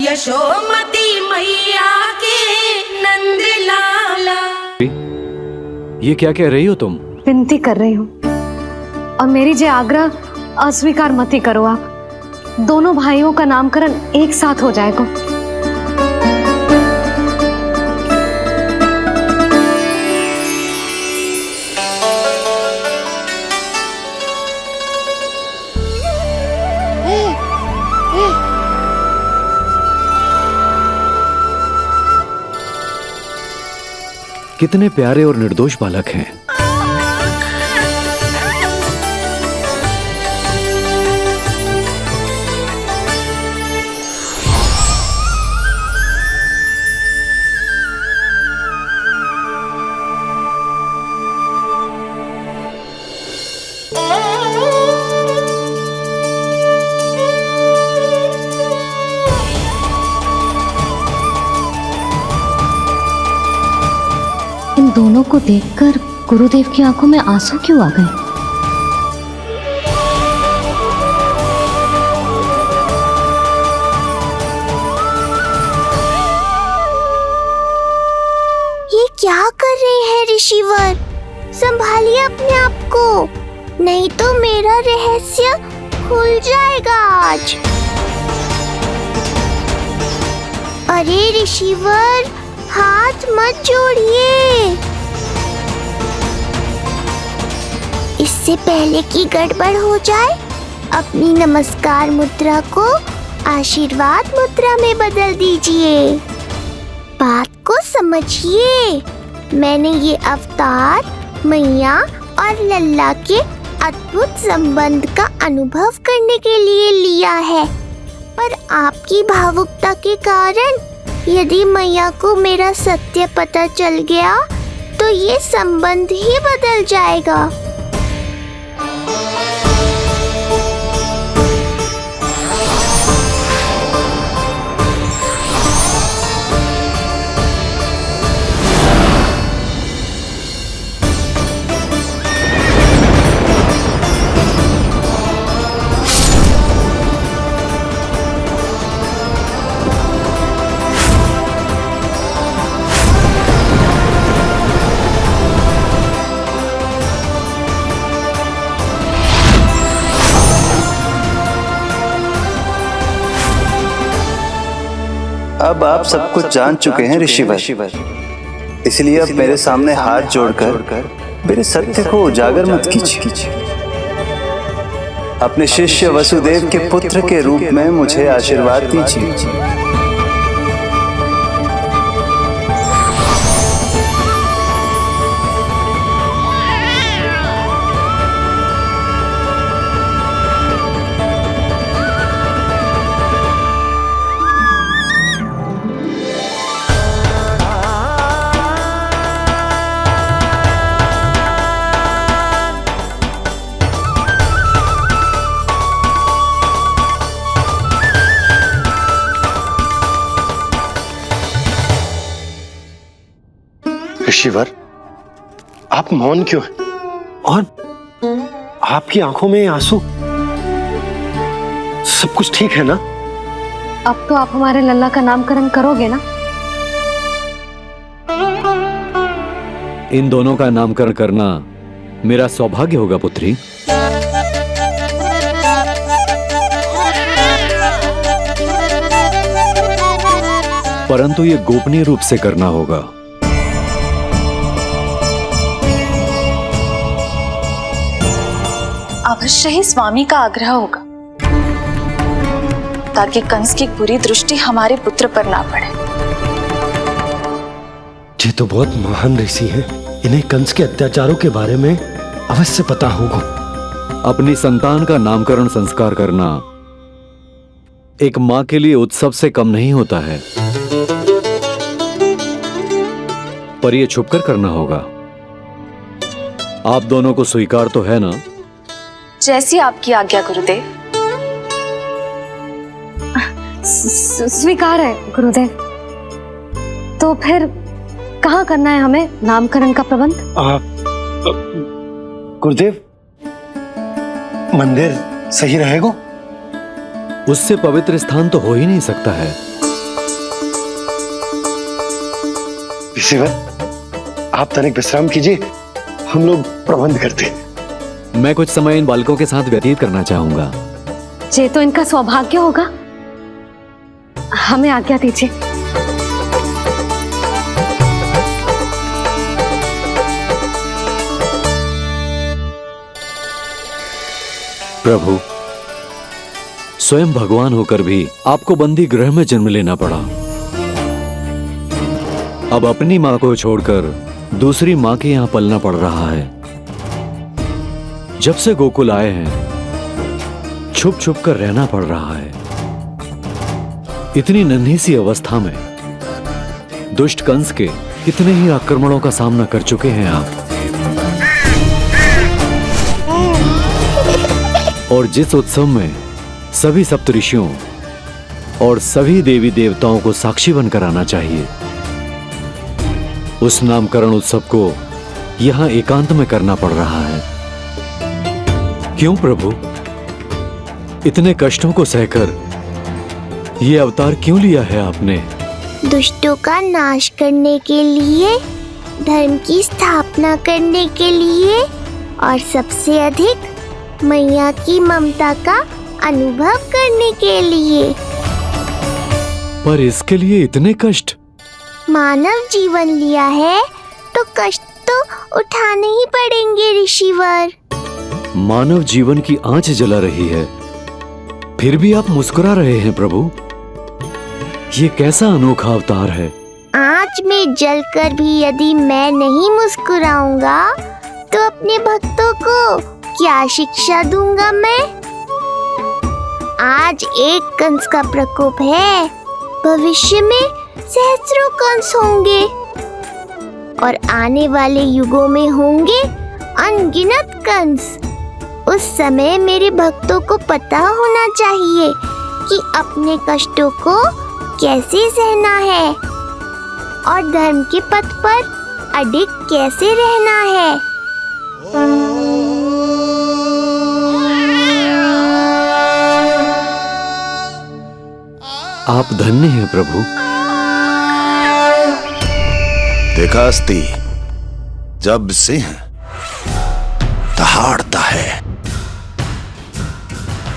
यशोमती मैया के नंद लाला। ये क्या कह रही हो तुम? विनती कर रही हूँ और मेरी जे आग्रह अस्वीकार मत ही करो। आप दोनों भाइयों का नामकरण एक साथ हो जाएगा। कितने प्यारे और निर्दोष बालक हैं। इन दोनों को देखकर गुरुदेव की आंखों में आंसू क्यों आ गए? ये क्या कर रहे हैं ऋषिवर? संभालिए अपने आप को, नहीं तो मेरा रहस्य खुल जाएगा आज। अरे ऋषिवर, हाथ मत जोड़िए। इससे पहले कि गड़बड़ हो जाए, अपनी नमस्कार मुद्रा को आशीर्वाद मुद्रा में बदल दीजिए। बात को समझिए। मैंने ये अवतार मैया और लल्ला के अद्भुत संबंध का अनुभव करने के लिए लिया है, पर आपकी भावुकता के कारण यदि मैया को मेरा सत्य पता चल गया तो ये संबंध ही बदल जाएगा। अब आप सब कुछ जान चुके हैं ऋषिवर, इसलिए अब मेरे सामने हाथ जोड़कर मेरे सत्य को उजागर मत कीजिए। अपने शिष्य वसुदेव के पुत्र के रूप में मुझे आशीर्वाद दीजिए। ऋषिवर, आप मौन क्यों हैं? और आपकी आंखों में आंसू? सब कुछ ठीक है ना? अब तो आप हमारे लल्ला का नामकरण करोगे ना? इन दोनों का नामकरण करना मेरा सौभाग्य होगा पुत्री। परंतु ये गोपनीय रूप से करना होगा। अवश्य ही स्वामी का आग्रह होगा, ताकि कंस की बुरी दृष्टि हमारे पुत्र पर ना पड़े। ये तो बहुत महान ऋषि हैं, इन्हें कंस के अत्याचारों के बारे में अवश्य पता होगा। अपनी संतान का नामकरण संस्कार करना एक मां के लिए उत्सव से कम नहीं होता है, पर यह छुपकर करना होगा। आप दोनों को स्वीकार तो है ना? जैसी आपकी आज्ञा गुरुदेव। स्वीकार है गुरुदेव। तो फिर कहाँ करना है हमें नामकरण का प्रबंध? गुरुदेव, मंदिर सही रहेगा? उससे पवित्र स्थान तो हो ही नहीं सकता है। ऋषिवर, आप तनिक विश्राम कीजिए, हम लोग प्रबंध करते हैं। मैं कुछ समय इन बालकों के साथ व्यतीत करना चाहूंगा। ये तो इनका सौभाग्य होगा। हमें आज्ञा दीजिए। प्रभु, स्वयं भगवान होकर भी आपको बंदी गृह में जन्म लेना पड़ा। अब अपनी मां को छोड़कर दूसरी मां के यहां पलना पड़ रहा है। जब से गोकुल आए हैं, छुप छुप कर रहना पड़ रहा है। इतनी नन्ही सी अवस्था में दुष्ट कंस के कितने ही आक्रमणों का सामना कर चुके हैं आप। और जिस उत्सव में सभी सप्तऋषियों और सभी देवी देवताओं को साक्षी बनकर आना चाहिए, उस नामकरण उत्सव को यहां एकांत में करना पड़ रहा है। क्यों प्रभु, इतने कष्टों को सहकर ये अवतार क्यों लिया है आपने? दुष्टों का नाश करने के लिए, धर्म की स्थापना करने के लिए और सबसे अधिक मैया की ममता का अनुभव करने के लिए। पर इसके लिए इतने कष्ट? मानव जीवन लिया है तो कष्ट तो उठाने ही पड़ेंगे ऋषिवर। मानव जीवन की आंच जला रही है, फिर भी आप मुस्कुरा रहे हैं प्रभु। ये कैसा अनोखा अवतार है? आंच में जलकर भी यदि मैं नहीं मुस्कुराऊंगा तो अपने भक्तों को क्या शिक्षा दूंगा मैं? आज एक कंस का प्रकोप है, भविष्य में सहस्रों कंस होंगे और आने वाले युगों में होंगे अनगिनत कंस। उस समय मेरे भक्तों को पता होना चाहिए कि अपने कष्टों को कैसे सहना है और धर्म के पथ पर अडिग कैसे रहना है। आप धन्य हैं प्रभु। देखा अस्ति, जब सिंह दहाड़ता है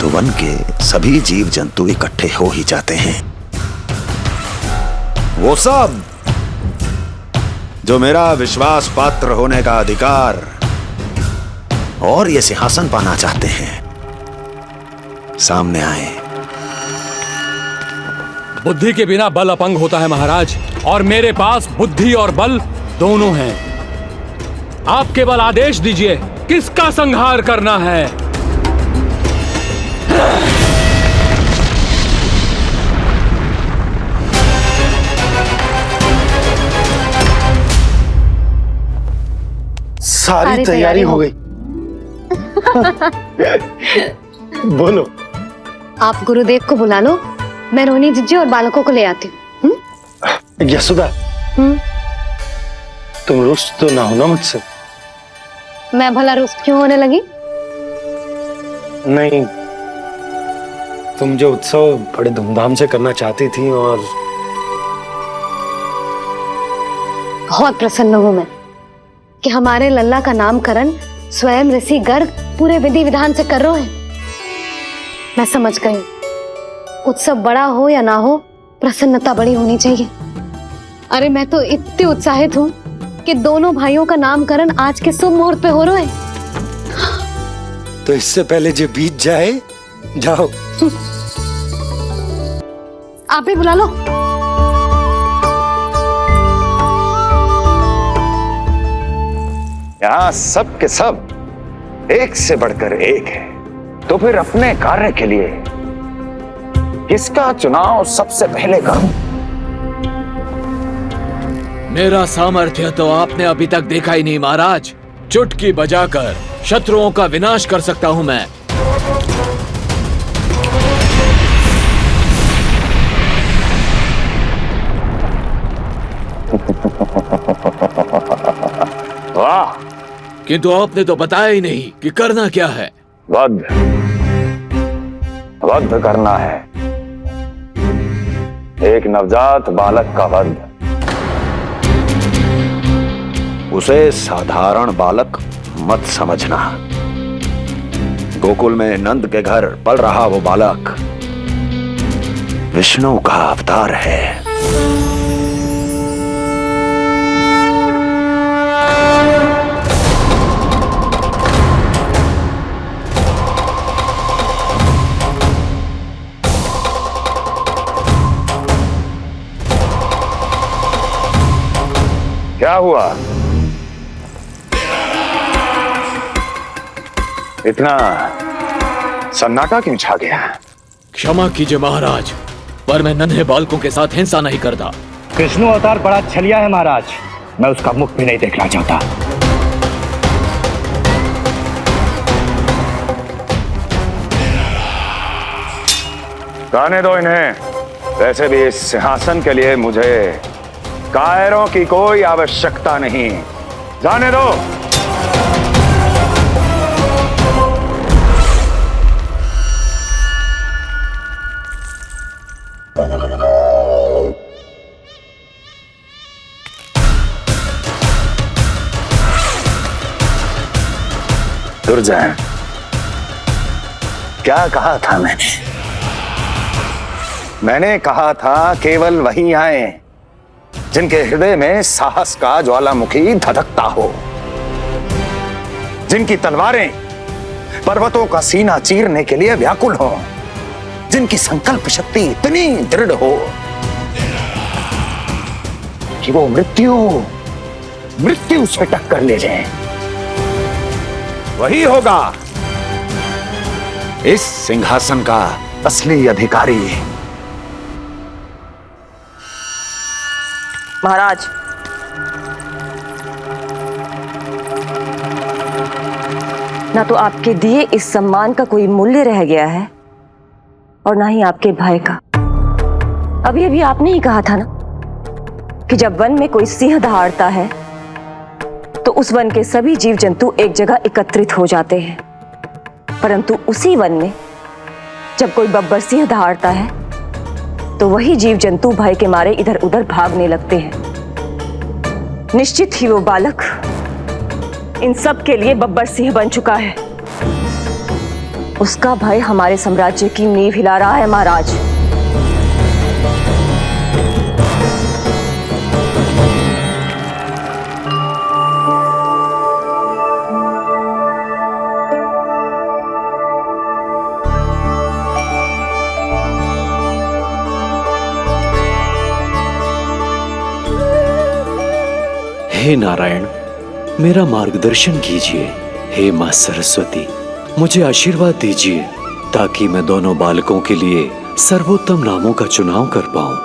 तो वन के सभी जीव जंतु इकट्ठे हो ही जाते हैं। वो सब जो मेरा विश्वास पात्र होने का अधिकार और ये सिंहासन पाना चाहते हैं, सामने आए। बुद्धि के बिना बल अपंग होता है महाराज, और मेरे पास बुद्धि और बल दोनों हैं। आप केवल आदेश दीजिए किसका संहार करना है। सारी तैयारी हो गई। बोलो। आप गुरुदेव को बुला लो, मैं रोहिणी जीजी और बालकों को ले आती हूँ। यशोदा, तुम रुष्ट तो ना हो ना मुझसे? मैं भला रुष्ट क्यों होने लगी? नहीं, तुम जो उत्सव बड़े धूमधाम से करना चाहती थी और बहुत प्रसन्न हूँ मैं कि हमारे लल्ला का नामकरण स्वयं ऋषि गर्ग पूरे विधि विधान से कर रहे हैं। मैं समझ गई, उत्सव बड़ा हो या ना हो, प्रसन्नता बड़ी होनी चाहिए। अरे मैं तो इतनी उत्साहित हूँ कि दोनों भाइयों का नामकरण आज के शुभ मुहूर्त पे हो रहा है। तो इससे पहले जो बीत जाए, जाओ। आप ही बुला लो। यहाँ सब के सब एक से बढ़कर एक है, तो फिर अपने कार्य के लिए किसका चुनाव सबसे पहले करूं? मेरा सामर्थ्य तो आपने अभी तक देखा ही नहीं महाराज। चुटकी बजाकर शत्रुओं का विनाश कर सकता हूं मैं। वाह! किंतु आपने तो बताया ही नहीं कि करना क्या है। वध करना है, एक नवजात बालक का वध। उसे साधारण बालक मत समझना। गोकुल में नंद के घर पल रहा वो बालक विष्णु का अवतार है। क्या हुआ? इतना सन्नाटा क्यों छा गया? क्षमा कीजिए महाराज, पर मैं नन्हे बालकों के साथ हिंसा नहीं करता। विष्णु अवतार बड़ा छलिया है महाराज, मैं उसका मुख भी नहीं देखना चाहता। गाने दो इन्हें। वैसे भी इस सिंहासन के लिए मुझे कायरों की कोई आवश्यकता नहीं। जाने दो। दुर्जय, क्या कहा था मैंने कहा था केवल वही आए जिनके हृदय में साहस का ज्वालामुखी धधकता हो, जिनकी तलवारें पर्वतों का सीना चीरने के लिए व्याकुल हो, जिनकी संकल्प शक्ति इतनी दृढ़ हो कि वो मृत्यु से टक्कर ले जाए। वही होगा इस सिंहासन का असली अधिकारी। महाराज, ना तो आपके दिए इस सम्मान का कोई मूल्य रह गया है और ना ही आपके भय का। अभी अभी आपने ही कहा था ना कि जब वन में कोई सिंह दहाड़ता है तो उस वन के सभी जीव जंतु एक जगह एकत्रित हो जाते हैं, परंतु उसी वन में जब कोई बब्बर सिंह दहाड़ता है तो वही जीव जंतु भय के मारे इधर उधर भागने लगते हैं। निश्चित ही वो बालक इन सब के लिए बब्बर सिंह बन चुका है। उसका भय हमारे साम्राज्य की नींव हिला रहा है महाराज। हे नारायण, मेरा मार्गदर्शन कीजिए। हे मां सरस्वती, मुझे आशीर्वाद दीजिए ताकि मैं दोनों बालकों के लिए सर्वोत्तम नामों का चुनाव कर पाऊं।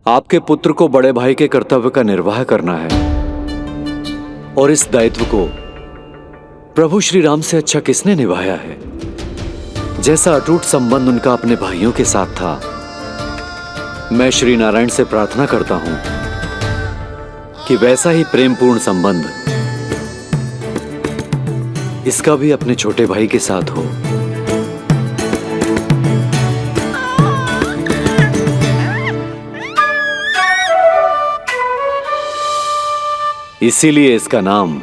आपके पुत्र को बड़े भाई के कर्तव्य का निर्वाह करना है और इस दायित्व को प्रभु श्री राम से अच्छा किसने निभाया है? जैसा अटूट संबंध उनका अपने भाइयों के साथ था, मैं श्री नारायण से प्रार्थना करता हूं कि वैसा ही प्रेमपूर्ण संबंध इसका भी अपने छोटे भाई के साथ हो। इसीलिए इसका नाम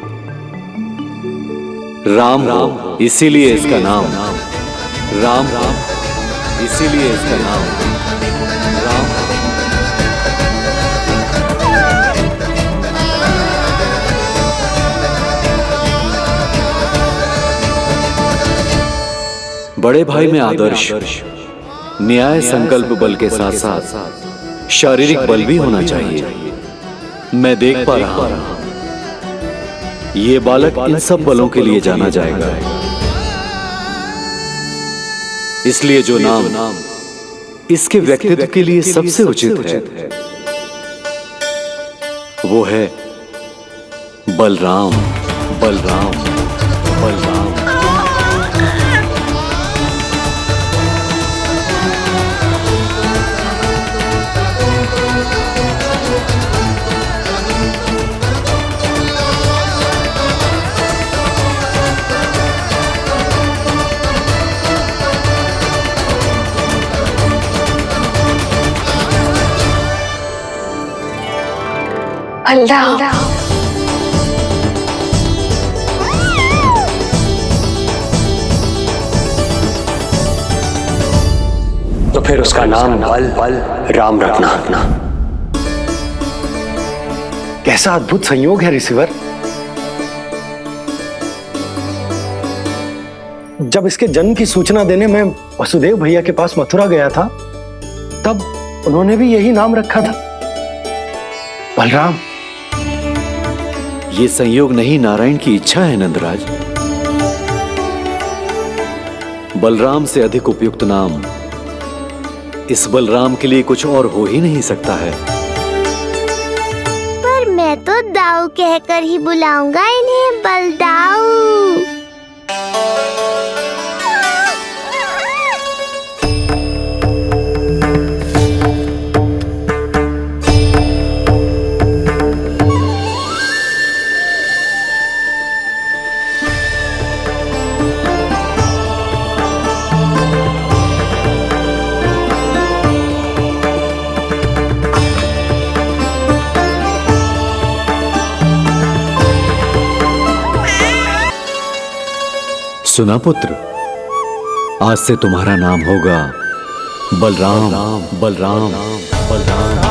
राम हो। इसीलिए इसका नाम राम, इसीलिए इसका नाम राम। बड़े भाई में आदर्श, न्याय, संकल्प बल के साथ साथ शारीरिक बल भी होना चाहिए। मैं देख पा रहा हूं ये बालक इन सब बलों के लिए जाना जाएगा। इसलिए जो नाम इसके व्यक्तित्व के लिए सबसे उचित है वो है बलराम। बलराम, बलराम। बलराम। तो फिर उसका नाम बल राम रखना। कैसा अद्भुत संयोग है रिसीवर। जब इसके जन्म की सूचना देने मैं वसुदेव भैया के पास मथुरा गया था, तब उन्होंने भी यही नाम रखा था, बलराम। ये संयोग नहीं, नारायण की इच्छा है नंदराज। बलराम से अधिक उपयुक्त नाम इस बलराम के लिए कुछ और हो ही नहीं सकता है। पर मैं तो दाऊ कहकर ही बुलाऊंगा इन्हें, बलदाऊ। सुना पुत्र, आज से तुम्हारा नाम होगा बलराम। बलराम बलराम।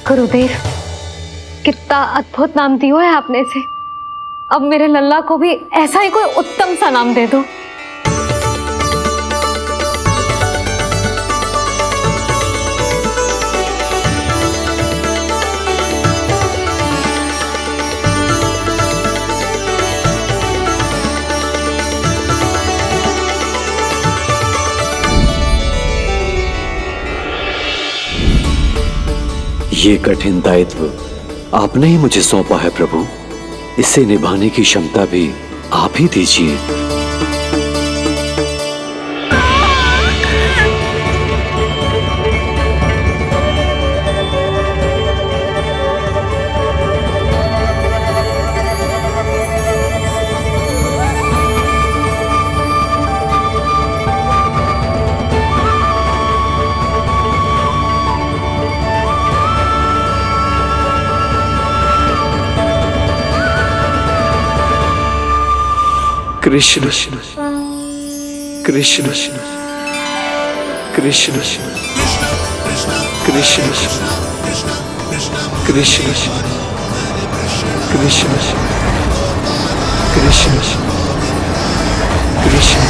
गुरुदेव, कितना अद्भुत नाम दिया है आपने इसे। अब मेरे लल्ला को भी ऐसा ही कोई उत्तम सा नाम दे दो। ये कठिन दायित्व आपने ही मुझे सौंपा है प्रभु, इसे निभाने की क्षमता भी आप ही दीजिए। कृष्ण कृष्ण कृष्ण कृष्ण कृष्ण कृष्ण कृष्ण कृष्ण कृष्ण।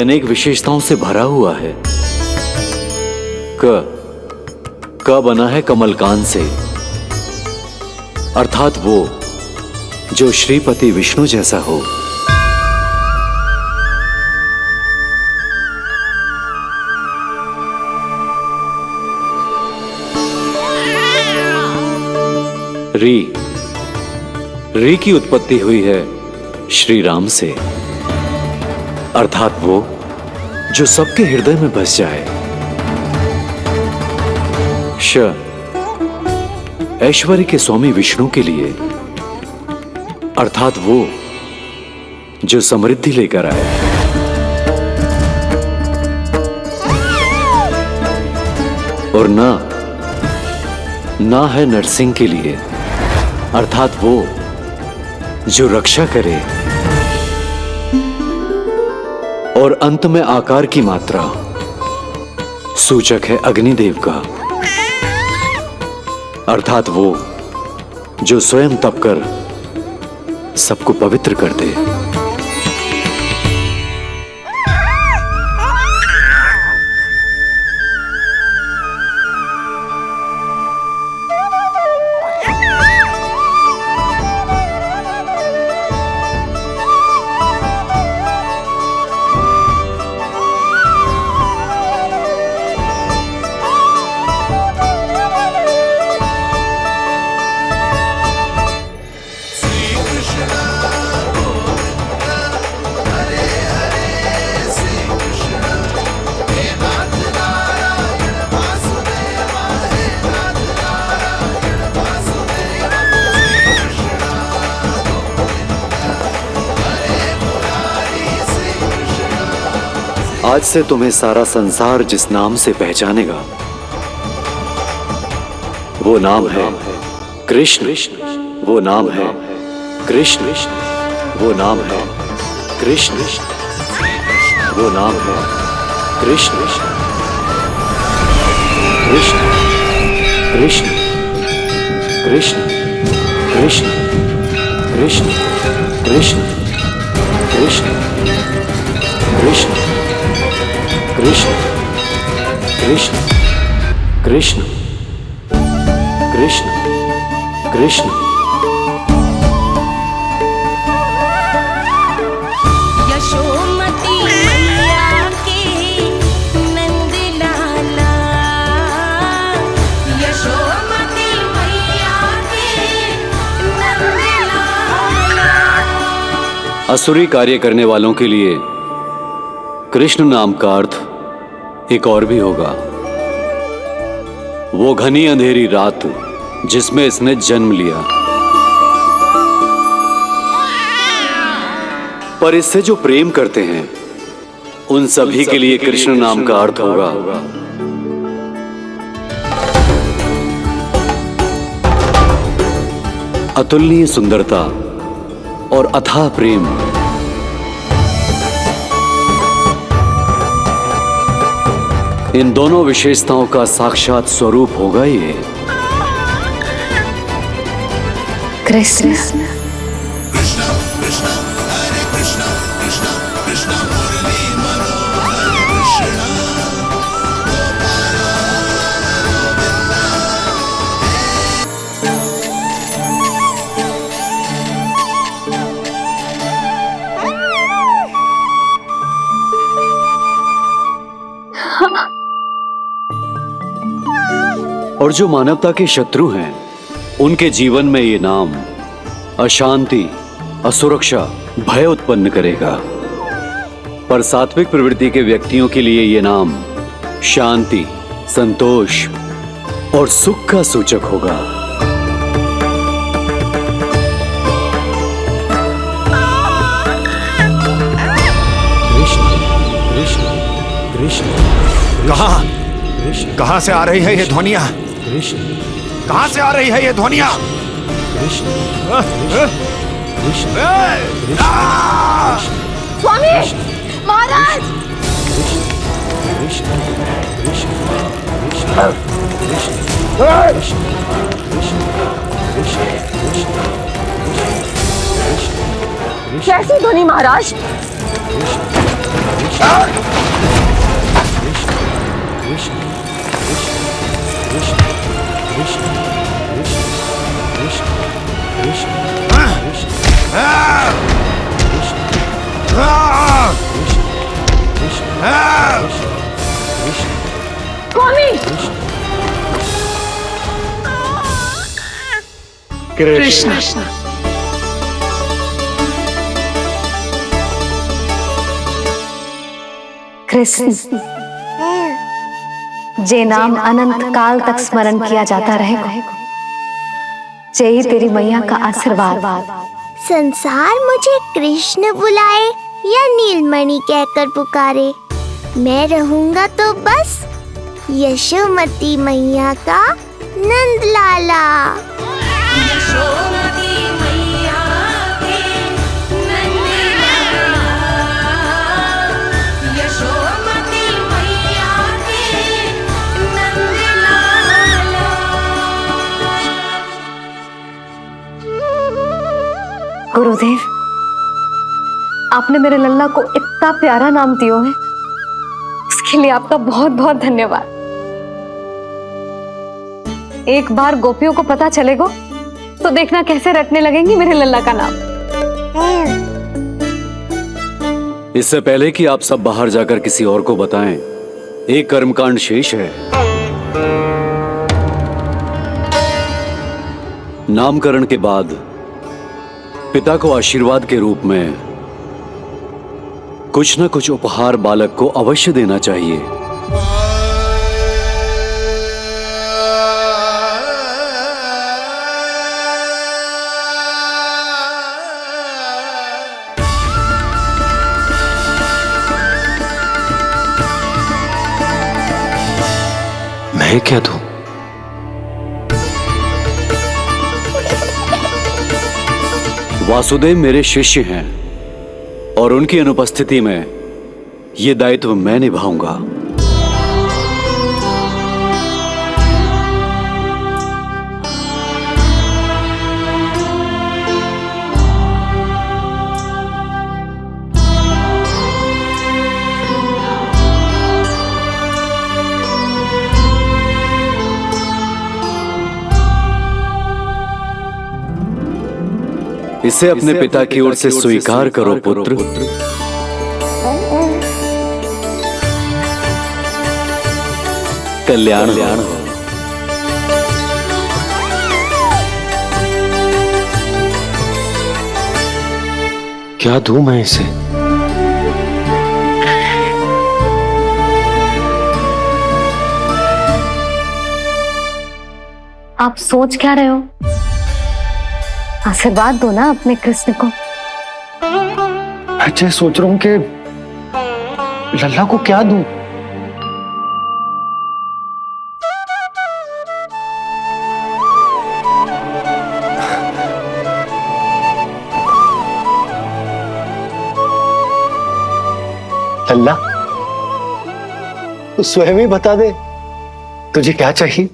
अनेक विशेषताओं से भरा हुआ है। क बना है कमलकांत से, अर्थात वो जो श्रीपति विष्णु जैसा हो। री की उत्पत्ति हुई है श्री राम से, अर्थात वो जो सबके हृदय में बस जाए। ऐश्वर्य के स्वामी विष्णु के लिए, अर्थात वो जो समृद्धि लेकर आए। और ना है नरसिंह के लिए, अर्थात वो जो रक्षा करे। और अंत में आकार की मात्रा सूचक है अग्निदेव का, अर्थात वो जो स्वयं तप कर सबको पवित्र कर दे। आज से तुम्हें सारा संसार जिस नाम से पहचानेगा वो नाम है कृष्ण। वो नाम है कृष्ण। वो नाम है कृष्ण। वो नाम है कृष्ण। कृष्ण कृष्ण कृष्ण कृष्ण कृष्ण कृष्ण कृष्ण कृष्ण कृष्ण कृष्ण कृष्ण कृष्ण कृष्ण। यशोमती मैया के नंद लाला, यशोमती मैया के नंद लाला। असुरी कार्य करने वालों के लिए कृष्ण नाम का अर्थ एक और भी होगा। वो घनी अंधेरी रात जिसमें इसने जन्म लिया, पर इससे जो प्रेम करते हैं उन सभी के लिए कृष्ण नाम का अर्थ होगा अतुलनीय सुंदरता और अथाह प्रेम। इन दोनों विशेषताओं का साक्षात स्वरूप होगा ये कृष्ण। और जो मानवता के शत्रु हैं उनके जीवन में ये नाम अशांति, असुरक्षा, भय उत्पन्न करेगा। पर सात्विक प्रवृत्ति के व्यक्तियों के लिए ये नाम शांति, संतोष और सुख का सूचक होगा। कृष्ण कृष्ण कृष्ण। कहां से आ रही है ये ध्वनियां? कृष्ण कहां से आ रही है ये ध्वनियां? कृष्ण कृष्ण स्वामी महाराज, कृष्ण कृष्ण कैसी ध्वनि महाराज? स्वामी कृष्ण कृष्ण, जे नाम अनंत काल तक स्मरण किया जाता रहेगा, जे ही तेरी मैया का आशीर्वाद। संसार मुझे कृष्ण बुलाए या नीलमणि कहकर पुकारे, मैं रहूंगा तो बस यशोमती मैया का नंद लाला। यशोमती मैया के नंद लाला, यशोमती मैया के नंद लाला। गुरुदेव, आपने मेरे लल्ला को इतना प्यारा नाम दियो है, इसके लिए आपका बहुत बहुत धन्यवाद। एक बार गोपियों को पता चलेगा तो देखना कैसे रटने लगेंगी मेरे लल्ला का नाम। इससे पहले कि आप सब बाहर जाकर किसी और को बताएं, एक कर्मकांड शेष है। नामकरण के बाद पिता को आशीर्वाद के रूप में कुछ न कुछ उपहार बालक को अवश्य देना चाहिए। मैं क्या दूं? वासुदेव मेरे शिष्य हैं और उनकी अनुपस्थिति में यह दायित्व मैं निभाऊंगा। इसे अपने पिता की ओर से स्वीकार करो पुत्र। कल्याण हो। क्या दूं मैं इसे? आप सोच क्या रहे हो? आशीर्वाद दो ना अपने कृष्ण को। अच्छा, सोच रहा हूं कि लल्ला को क्या दूं? लल्ला, तू स्वयं ही बता दे, तुझे क्या चाहिए?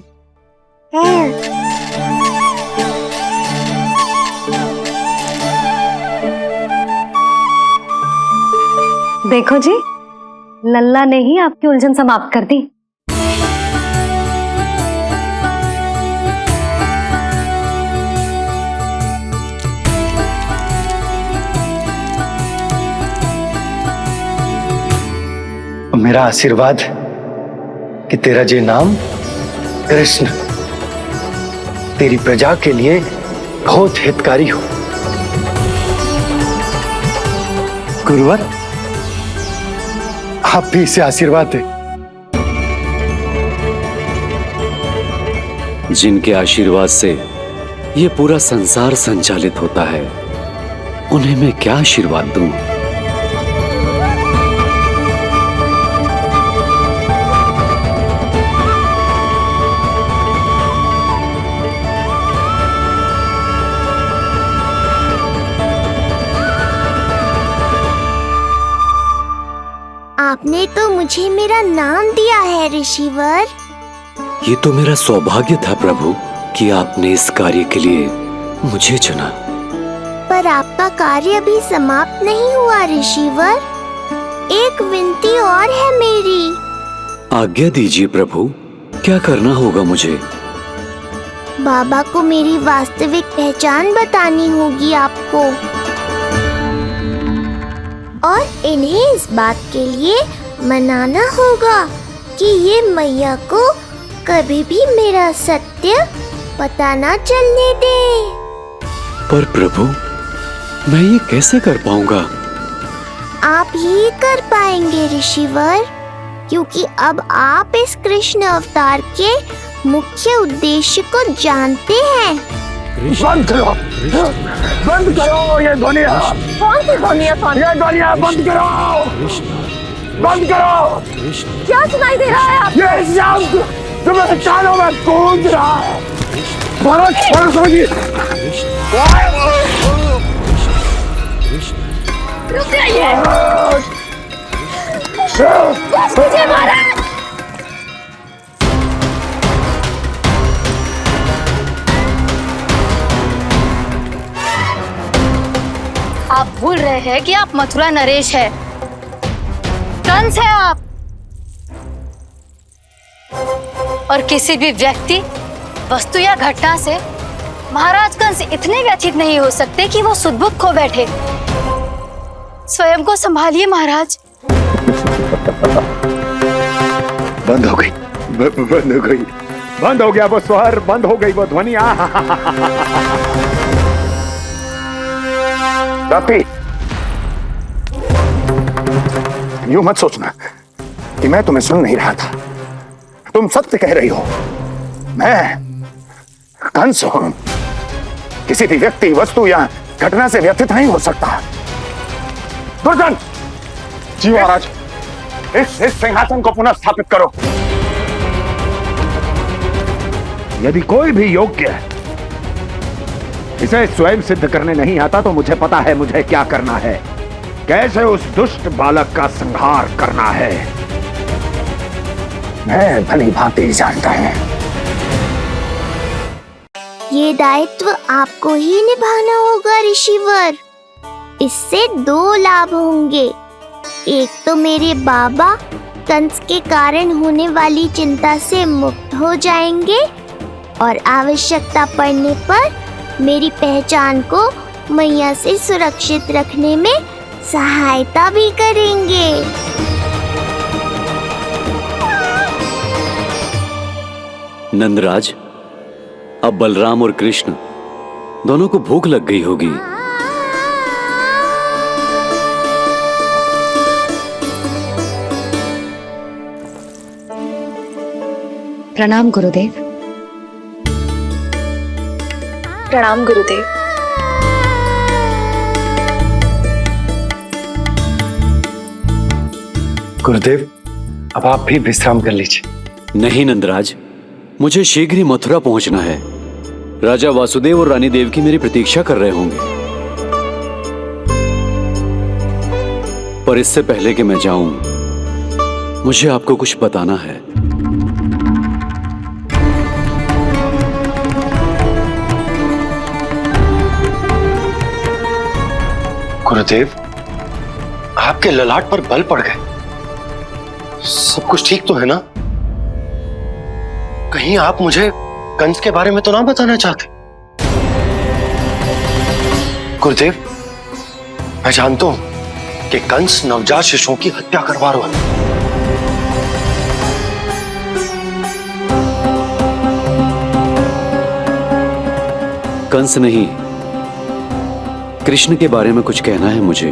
देखो जी, लल्ला ने ही आपकी उलझन समाप्त कर दी। मेरा आशीर्वाद कि तेरा जे नाम कृष्ण तेरी प्रजा के लिए बहुत हितकारी हो। गुरुवर, आप भी इसे आशीर्वाद दें। जिनके आशीर्वाद से ये पूरा संसार संचालित होता है, उन्हें मैं क्या आशीर्वाद दूं? आपने तो मुझे मेरा नाम दिया है ऋषिवर। ये तो मेरा सौभाग्य था प्रभु कि आपने इस कार्य के लिए मुझे चुना। पर आपका कार्य अभी समाप्त नहीं हुआ ऋषिवर। एक विनती और है मेरी। आज्ञा दीजिए प्रभु, क्या करना होगा मुझे? बाबा को मेरी वास्तविक पहचान बतानी होगी आपको, और इन्हें इस बात के लिए मनाना होगा कि ये मैया को कभी भी मेरा सत्य पता ना चलने दे। पर प्रभु, मैं ये कैसे कर पाऊंगा? आप ही कर पाएंगे ऋषिवर, क्योंकि अब आप इस कृष्ण अवतार के मुख्य उद्देश्य को जानते हैं। बंद करो, बंद करो ये दुनिया। कौन सी दुनिया? ये दुनिया बंद करो, बंद करो। क्या सुनाई दे रहा है आप? ये शब्द जो मेरे कानों में गूंज रहा है। भरत सरस्वती, रुक जाइए। बस मुझे महाराज। आप भूल रहे हैं कि आप मथुरा नरेश है, कंस है आप। और किसी भी व्यक्ति, वस्तु या घटना से महाराज कंस इतने व्यथित नहीं हो सकते कि वो सुदबुद खो बैठे। स्वयं को संभालिए महाराज। बंद हो गई, बंद हो गई, बंद हो गया वो स्वर, बंद हो गई वो ध्वनि। रापी, यूं मत सोचना कि मैं तुम्हें सुन नहीं रहा था। तुम सत्य कह रही हो। मैं कंस हूं, किसी भी व्यक्ति, वस्तु या घटना से व्यथित नहीं हो सकता। दुर्जन, जी महाराज, इस सिंहासन को पुनः स्थापित करो। यदि कोई भी योग्य इसे स्वयं सिद्ध करने नहीं आता तो मुझे पता है मुझे क्या करना है, कैसे उस दुष्ट बालक का संहार करना है। मैं भली भांति जानता हूं। ये दायित्व आपको ही निभाना होगा ऋषिवर। इससे 2 लाभ होंगे। एक तो मेरे बाबा कंस के कारण होने वाली चिंता से मुक्त हो जाएंगे और आवश्यकता पड़ने पर मेरी पहचान को मैया से सुरक्षित रखने में सहायता भी करेंगे। नंदराज, अब बलराम और कृष्ण दोनों को भूख लग गई होगी। प्रणाम गुरुदेव। प्रणाम गुरुदेव। गुरुदेव, अब आप भी विश्राम कर लीजिए। नहीं नंदराज, मुझे शीघ्र ही मथुरा पहुंचना है। राजा वासुदेव और रानी देवकी मेरी प्रतीक्षा कर रहे होंगे। पर इससे पहले कि मैं जाऊं, मुझे आपको कुछ बताना है। गुरुदेव, आपके ललाट पर बल पड़ गए। सब कुछ ठीक तो है ना? कहीं आप मुझे कंस के बारे में तो ना बताना चाहते? गुरुदेव, मैं जानता हूं कि कंस नवजात शिशुओं की हत्या करवा रहा है। कंस नहीं, कृष्ण के बारे में कुछ कहना है मुझे।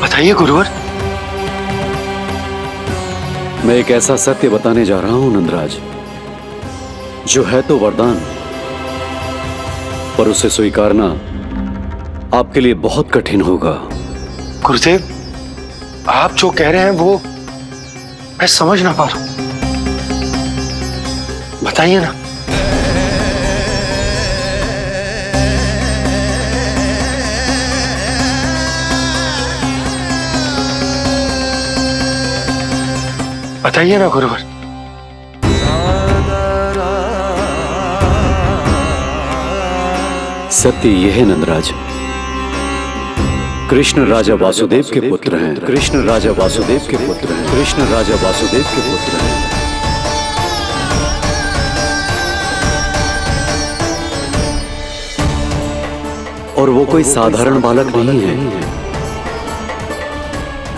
बताइए गुरुवर। मैं एक ऐसा सत्य बताने जा रहा हूं नंदराज, जो है तो वरदान, पर उसे स्वीकारना आपके लिए बहुत कठिन होगा। गुरुदेव, आप जो कह रहे हैं वो मैं समझ ना पा रहा हूं। बताइए ना। बताइए ना गुरुवर। सत्य यह है नंदराज, कृष्ण राजा वासुदेव के पुत्र हैं। कृष्ण राजा वासुदेव के पुत्र हैं। कृष्ण राजा वासुदेव के पुत्र हैं। और वो कोई साधारण बालक नहीं है,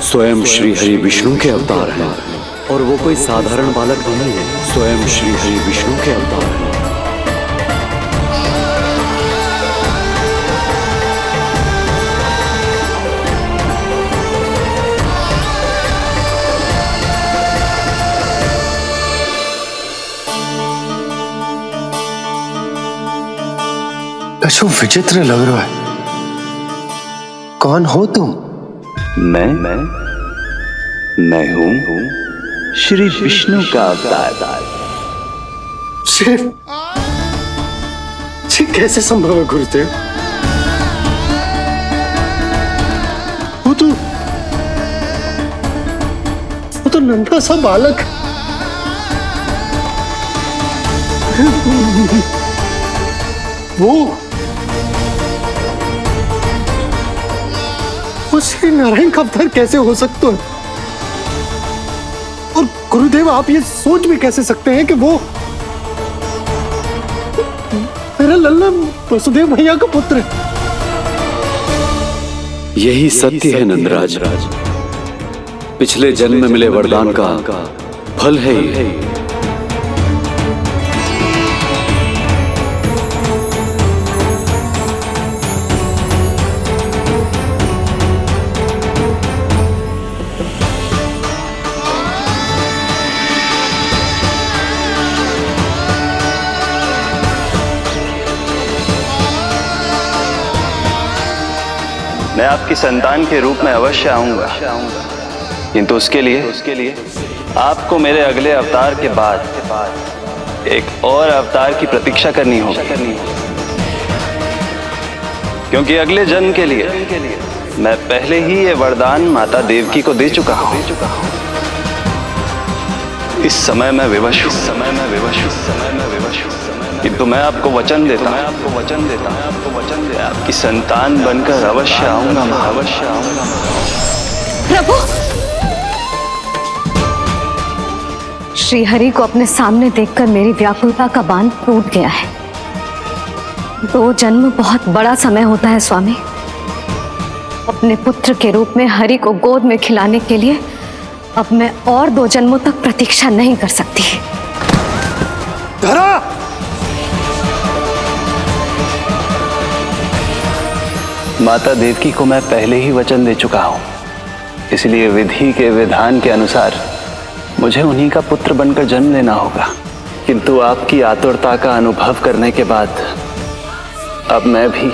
स्वयं श्री हरि विष्णु के अवतार हैं। और वो कोई साधारण बालक नहीं है, स्वयं श्री हरि विष्णु के अवतार हैं। कछु विचित्र लग रहा है। कौन हो तुम? मैं हूं श्री विष्णु का अवतार। कैसे संभव है गुरुदेव? वो तो नन्हा सा बालक वो श्री नारायण का अवतार कैसे हो सकता है? और गुरुदेव आप ये सोच भी कैसे सकते हैं कि वो मेरा लल्ला वसुदेव भैया का पुत्र है? यही सत्य है नंदराज। पिछले जन्म में मिले वरदान का फल है ये। मैं आपकी संतान के रूप में अवश्य आऊंगा, किंतु उसके लिए आपको मेरे अगले अवतार के बाद एक और अवतार की प्रतीक्षा करनी होगी, क्योंकि अगले जन्म के लिए मैं पहले ही ये वरदान माता देवकी को दे चुका हूं। इस समय मैं विवश हूं, किंतु मैं आपको वचन देता हूं, आपकी संतान बनकर अवश्य आऊंगा। प्रभु, श्री हरि को अपने सामने देखकर मेरी व्याकुलता का बांध टूट गया है। 2 जन्म बहुत बड़ा समय होता है स्वामी। अपने पुत्र के रूप में हरि को गोद में खिलाने के लिए अब मैं और 2 जन्मों तक प्रतीक्षा नहीं कर सकती। धरा! माता देवकी को मैं पहले ही वचन दे चुका हूं, इसलिए विधि के विधान के अनुसार मुझे उन्हीं का पुत्र बनकर जन्म लेना होगा। किंतु आपकी आतुरता का अनुभव करने के बाद अब मैं भी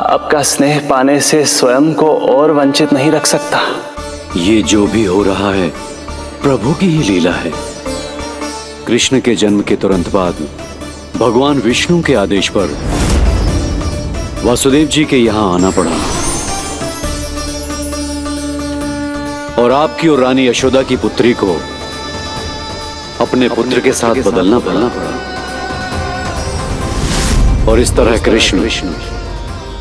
आपका स्नेह पाने से स्वयं को और वंचित नहीं रख सकता। ये जो भी हो रहा है प्रभु की ही लीला है। कृष्ण के जन्म के तुरंत बाद भगवान विष्णु के आदेश पर वासुदेव जी के यहां आना पड़ा और आपकी और रानी यशोदा की पुत्री को अपने पुत्र के साथ बदलना पड़ा और इस तरह कृष्ण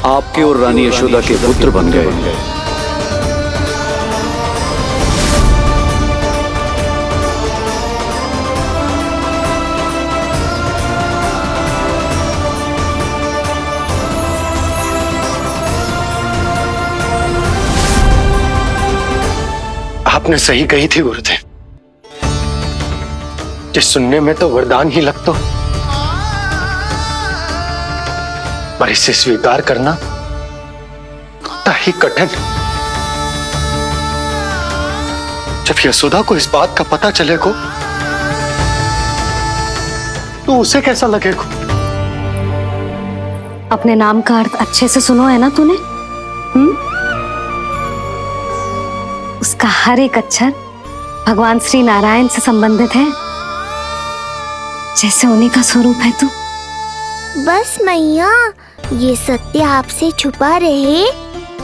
आपके और रानी यशोदा के पुत्र बन गए। आपने सही कही थी गुरुदेव। जिस सुनने में तो वरदान ही लगता, पर इसे स्वीकार करना उतना ही कठिन। जब यशोदा को इस बात का पता चलेगा तो उसे कैसा लगेगा? अपने नाम का अर्थ अच्छे से सुनो है ना तूने? उसका हर एक अक्षर भगवान श्री नारायण से संबंधित है, जैसे उन्हीं का स्वरूप है तू। बस मैया, ये सत्य आपसे छुपा रहे,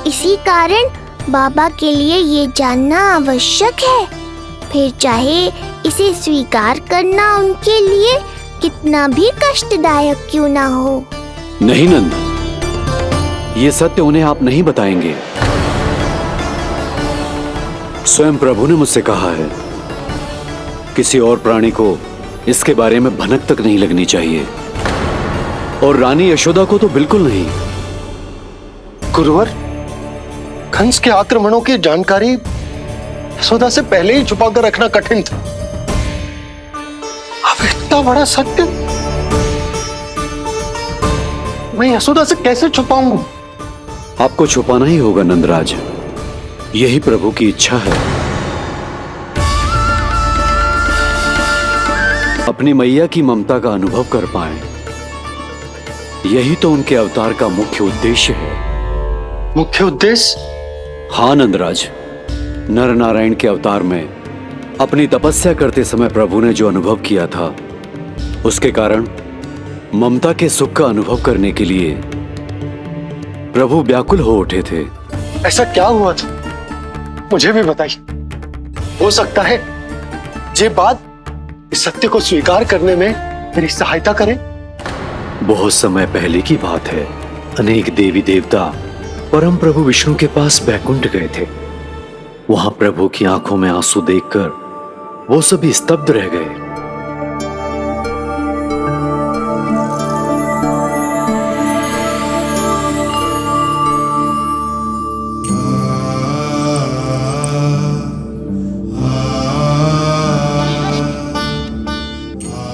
इसी कारण बाबा के लिए ये जानना आवश्यक है। फिर चाहे इसे स्वीकार करना उनके लिए कितना भी कष्टदायक क्यों ना हो। नहीं नंद, ये सत्य उन्हें आप नहीं बताएंगे। स्वयं प्रभु ने मुझसे कहा है किसी और प्राणी को इसके बारे में भनक तक नहीं लगनी चाहिए, और रानी यशोदा को तो बिल्कुल नहीं। गुरुवर, कंस के आक्रमणों की जानकारी यशोदा से पहले ही छुपा कर रखना कठिन था। अब इतना बड़ा सत्य मैं यशोदा से कैसे छुपाऊंगा? आपको छुपाना ही होगा नंदराज, यही प्रभु की इच्छा है। अपनी मैया की ममता का अनुभव कर पाए, यही तो उनके अवतार का मुख्य उद्देश्य है। मुख्य उद्देश्य? हाँ नंदराज, नर नारायण के अवतार में अपनी तपस्या करते समय प्रभु ने जो अनुभव किया था, उसके कारण ममता के सुख का अनुभव करने के लिए प्रभु व्याकुल हो उठे थे। ऐसा क्या हुआ था, मुझे भी बताइए। हो सकता है ये बात इस सत्य को स्वीकार करने में मेरी सहायता करे। बहुत समय पहले की बात है, अनेक देवी देवता परम प्रभु विष्णु के पास बैकुंठ गए थे। वहां प्रभु की आंखों में आंसू देखकर वो सभी स्तब्ध रह गए।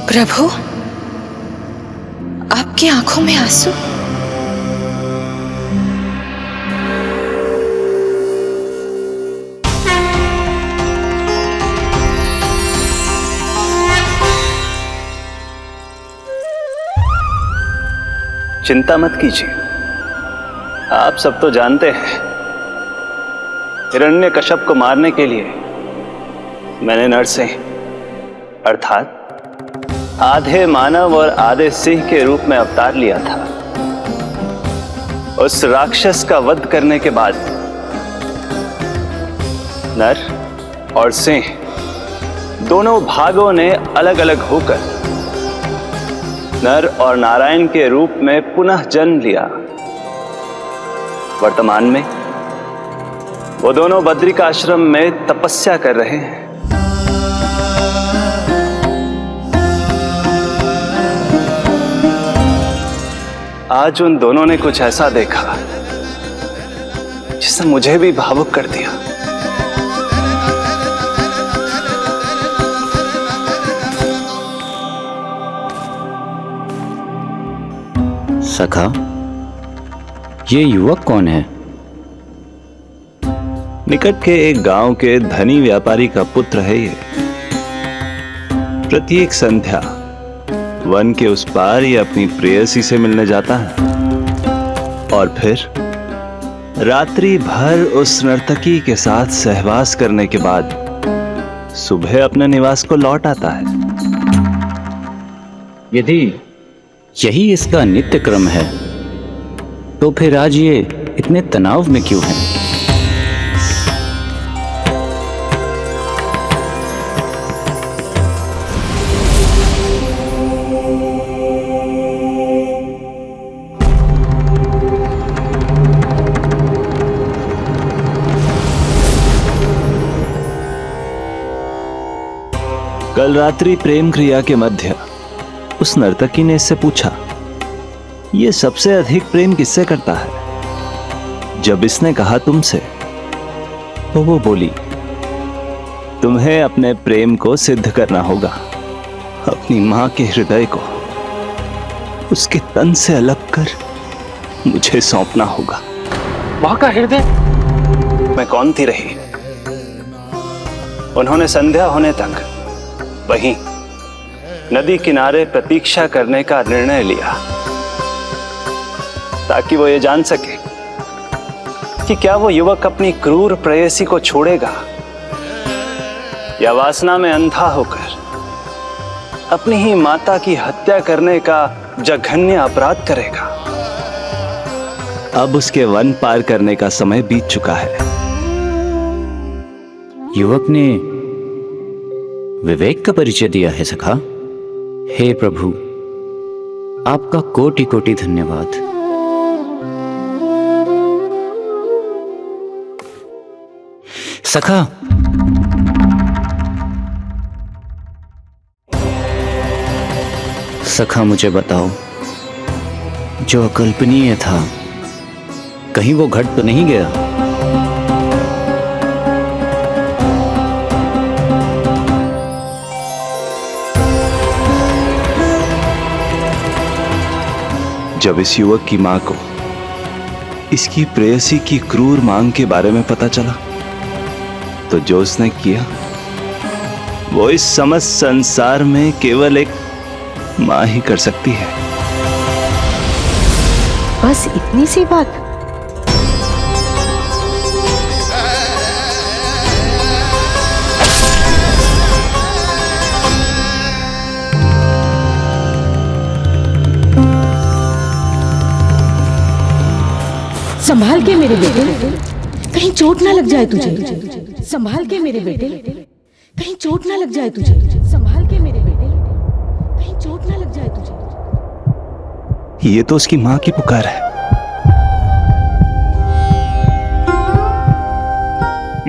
प्रभु, आपकी आंखों में आंसू? चिंता मत कीजिए, आप सब तो जानते हैं हिरण्यकश्यप को मारने के लिए मैंने नरसिंह अर्थात आधे मानव और आधे सिंह के रूप में अवतार लिया था। उस राक्षस का वध करने के बाद नर और सिंह दोनों भागों ने अलग अलग होकर नर और नारायण के रूप में पुनः जन्म लिया। वर्तमान में वो दोनों बद्रिकाश्रम में तपस्या कर रहे हैं। आज उन दोनों ने कुछ ऐसा देखा जिसने मुझे भी भावुक कर दिया। सखा, ये युवक कौन है? निकट के एक गांव के धनी व्यापारी का पुत्र है ये। प्रत्येक संध्या वन के उस पार ये अपनी प्रेयसी से मिलने जाता है और फिर रात्रि भर उस नर्तकी के साथ सहवास करने के बाद सुबह अपने निवास को लौट आता है। यदि यही इसका नित्य क्रम है, तो फिर आज ये इतने तनाव में क्यों है? कल रात्रि प्रेम क्रिया के मध्य उस नर्तकी ने इससे पूछा, ये सबसे अधिक प्रेम किससे करता है? जब इसने कहा तुमसे, तो वो बोली, तुम्हें अपने प्रेम को सिद्ध करना होगा। अपनी मां के हृदय को उसके तन से अलग कर मुझे सौंपना होगा। मां का हृदय? मैं कौन थी रही? उन्होंने संध्या होने तक वहीं नदी किनारे प्रतीक्षा करने का निर्णय लिया ताकि वो ये जान सके कि क्या वो युवक अपनी क्रूर प्रेयसी को छोड़ेगा या वासना में अंधा होकर अपनी ही माता की हत्या करने का जघन्य अपराध करेगा। अब उसके वन पार करने का समय बीत चुका है। युवक ने विवेक का परिचय दिया है सखा। हे प्रभु, आपका कोटि कोटि धन्यवाद। सखा, सखा मुझे बताओ, जो अकल्पनीय था कहीं वो घट तो नहीं गया? जब इस युवक की मां को इसकी प्रेयसी की क्रूर मांग के बारे में पता चला तो जो उसने किया वो इस समस्त संसार में केवल एक मां ही कर सकती है। बस इतनी सी बात? संभाल के मेरे बेटे, कहीं चोट ना लग जाए तुझे। संभाल के मेरे बेटे, कहीं चोट ना लग जाए तुझे। संभाल के मेरे बेटे, कहीं चोट ना लग जाए तुझे। ये तो उसकी मां की पुकार है।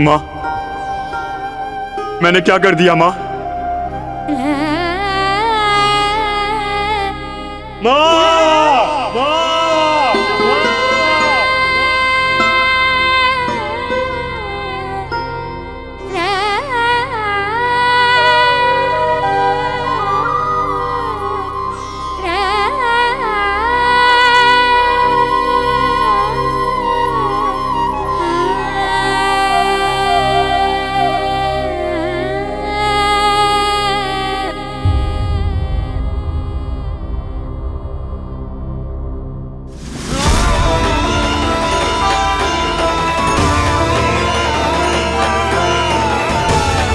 मां, मैंने क्या कर दिया मां? मां!